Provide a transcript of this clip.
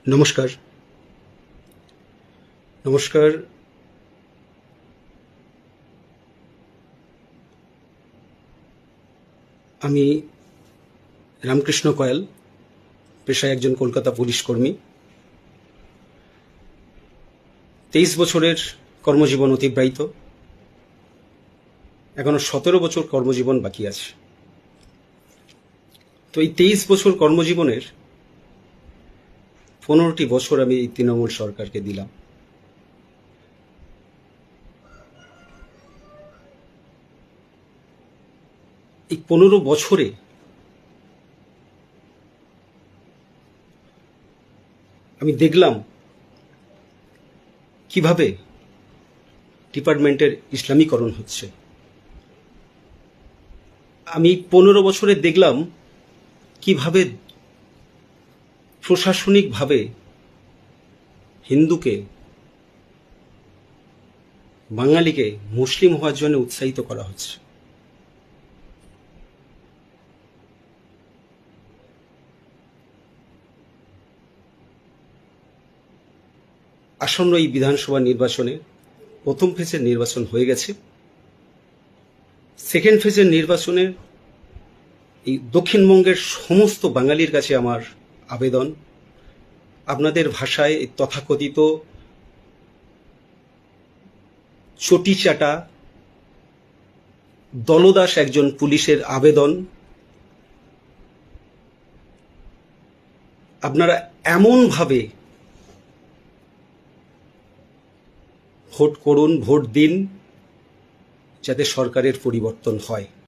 নমস্কার। নমস্কার। আমি রামকৃষ্ণ কয়াল, পেশায় একজন কলকাতা পুলিশ কর্মী। 23 বছরের কর্মজীবন অতিবাহিত, এখনো 17 বছর কর্মজীবন বাকি আছে। তো এই 23 বছর কর্মজীবনের 15টি বছর আমি এই তৃণমূল সরকারকে দিলাম। এই 15 বছরে আমি দেখলাম কিভাবে ডিপার্টমেন্টের ইসলামীকরণ হচ্ছে। আমি 15 বছরে দেখলাম কিভাবে প্রশাসনিকভাবে হিন্দুকে, বাঙালিকে মুসলিম হওয়ার জন্য উৎসাহিত করা হচ্ছে। আসন্ন এই বিধানসভা নির্বাচনে প্রথম ফেজের নির্বাচন হয়ে গেছে। সেকেন্ড ফেজের নির্বাচনে এই দক্ষিণবঙ্গের সমস্ত বাঙালির কাছে আমার আবেদন, আপনাদের ভাষায় এই তথাকথিত চটিচাটা দলদাস একজন পুলিশের আবেদন, আপনারা এমনভাবে ভোট করুন, ভোট দিন, যাতে সরকারের পরিবর্তন হয়।